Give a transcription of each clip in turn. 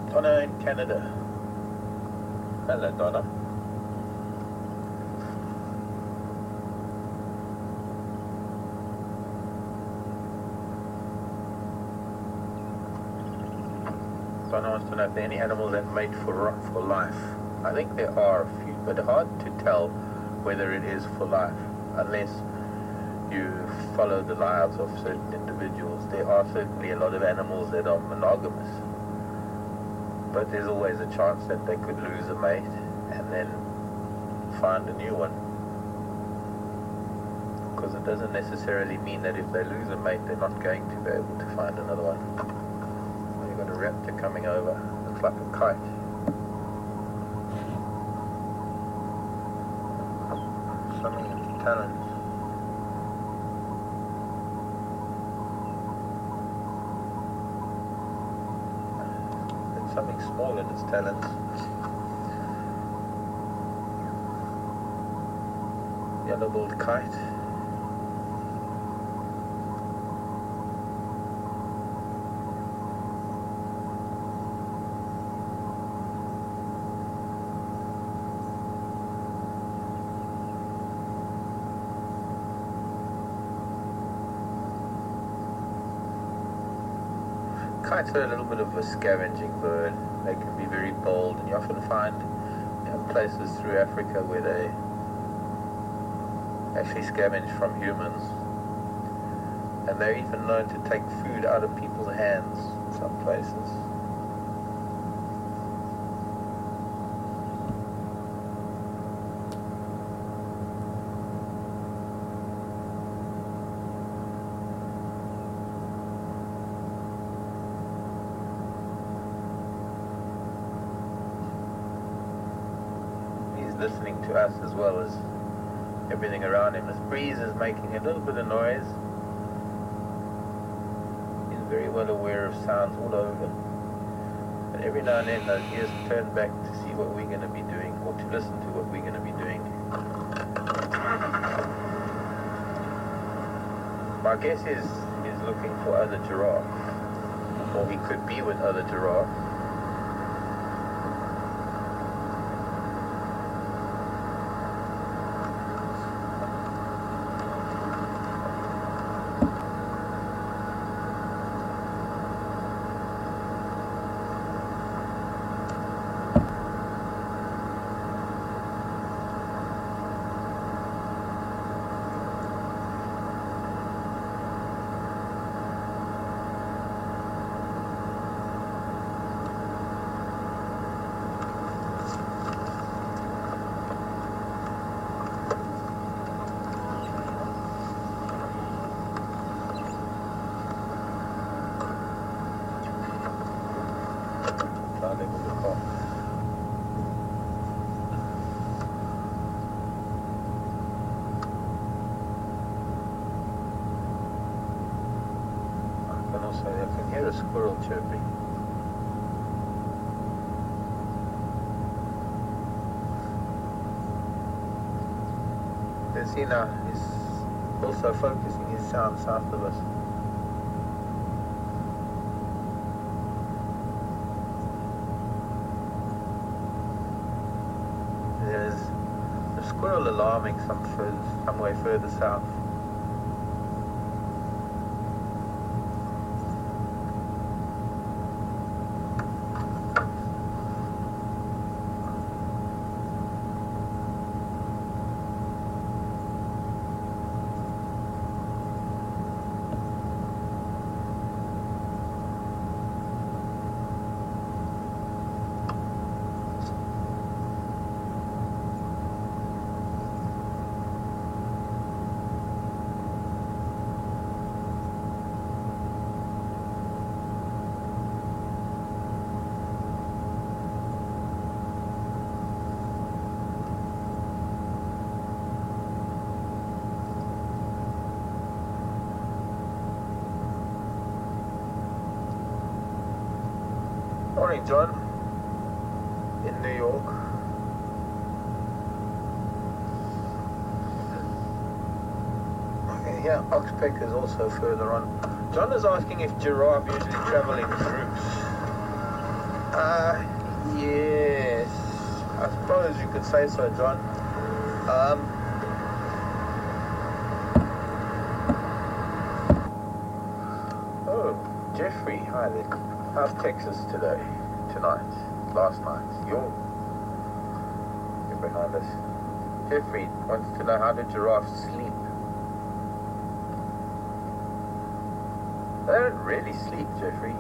Donna in Canada. Hello, Donna. Donna wants to know if there are any animals that mate for life. I think there are a few, but hard to tell whether it is for life unless you follow the lives of certain individuals. There are certainly a lot of animals that are monogamous, but there's always a chance that they could lose a mate and then find a new one. Because it doesn't necessarily mean that if they lose a mate, they're not going to be able to find another one. You've got a raptor coming over. Looks like a kite. Something in its talons. It's something small in its talons. Yellow-billed kite. Kites are a little bit of a scavenging bird. They can be very bold, and you often find places through Africa where they actually scavenge from humans, and they're even known to take food out of people's hands in some places. Listening to us as well as everything around him. This breeze is making a little bit of noise. He's very well aware of sounds all over. But every now and then those ears turn back to see what we're going to be doing, or to listen to what we're going to be doing. My guess is he's looking for other giraffe, or he could be with other giraffe. I can hear a squirrel chirping. You see now, he's also focusing his sound south of us. There's a squirrel alarming some way further south. Morning, John, in New York. Okay, yeah, oxpecker is also further on. John is asking if giraffe usually travel in groups. Yes, I suppose you could say so, John. Oh, Jeffrey, hi there. How's Texas today? Tonight? Last night? You're behind us. Jeffrey wants to know, how do giraffes sleep? They don't really sleep, Jeffrey.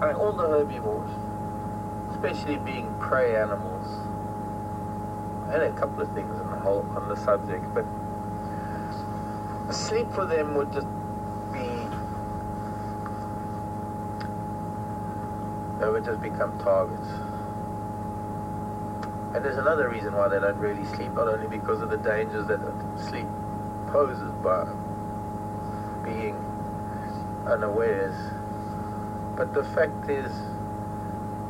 I mean, all the herbivores, especially being prey animals, and a couple of things on the subject, but sleep for them would just be, they would just become targets. And there's another reason why they don't really sleep, not only because of the dangers that sleep poses by being unawares, but the fact is,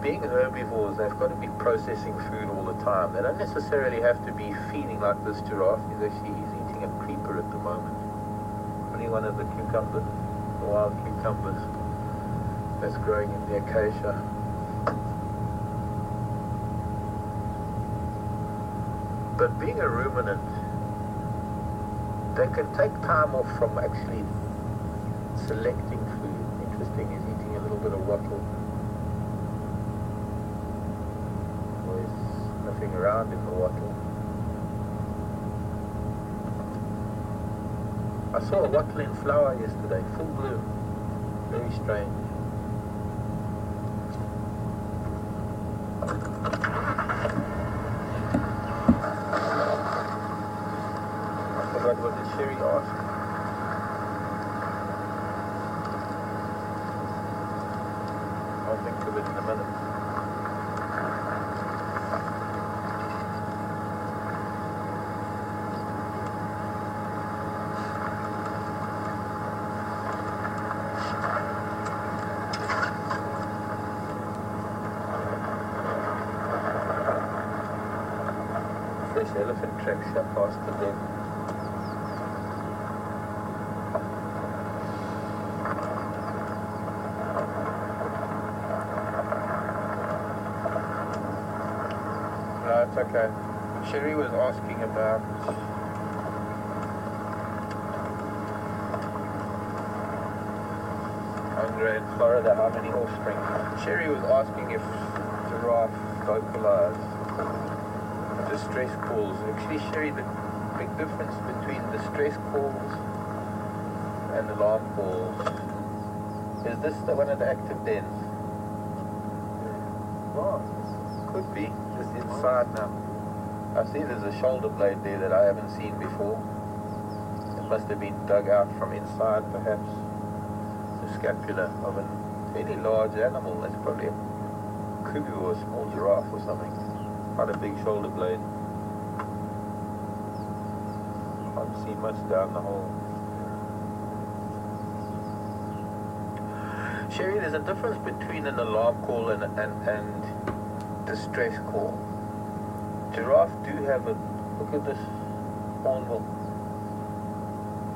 being herbivores, they've got to be processing food all the time. They don't necessarily have to be feeding like this giraffe. He's eating a creeper at the moment. Only one of the cucumbers, the wild cucumbers that's growing in the acacia. But being a ruminant, they can take time off from actually selecting food. Interesting, he's eating a little bit of wattle. Or he's sniffing around in the wattle. I saw a wattle in flower yesterday, full bloom. Very strange. What did Sherry ask? I'll think of it in a minute. Fresh elephant tracks here past the den. It's okay. Sherry was asking about Andre in Florida, how many offspring. Sherry was asking if giraffe vocalize distress calls. Actually, Sherry, the big difference between distress calls and alarm calls, is this the one of the active dens? Oh, could be. Just inside now. I see there's a shoulder blade there that I haven't seen before. It must have been dug out from inside, perhaps. The scapula of a fairly large animal. That's probably a kudu or a small giraffe or something. Quite a big shoulder blade. Can't see much down the hole. Sherry, there's a difference between an alarm call and distress call. Giraffe do have a, look at this hornbill,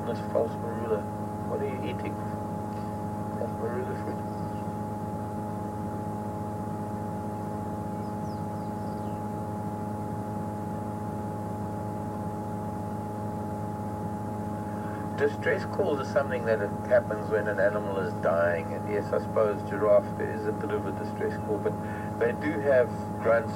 this false marula. What are you eating? That's marula fruit. Distress calls are something that happens when an animal is dying, and yes, I suppose giraffe, there is a bit of a distress call, but they do have grunts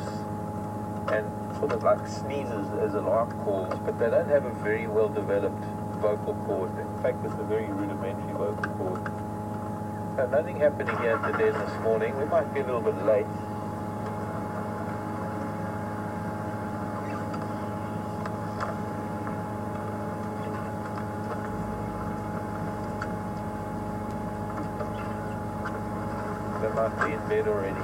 and sort of like sneezes as alarm calls, but they don't have a very well developed vocal cord. In fact, it's a very rudimentary vocal cord. So nothing happening here at the den this morning. We might be a little bit late. They might be in bed already.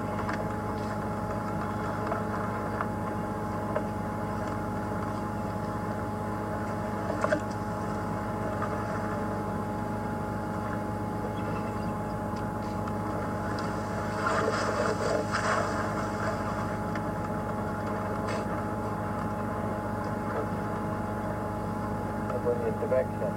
Everybody at the back here.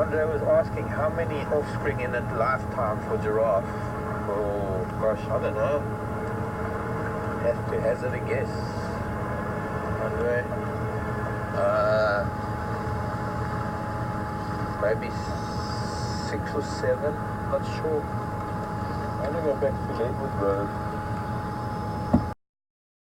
Andre was asking how many offspring in a lifetime for giraffe. Oh gosh, I don't know. Have to hazard a guess. Andre, maybe 6 or 7. Not sure. I'm gonna go back to Lakewood Road.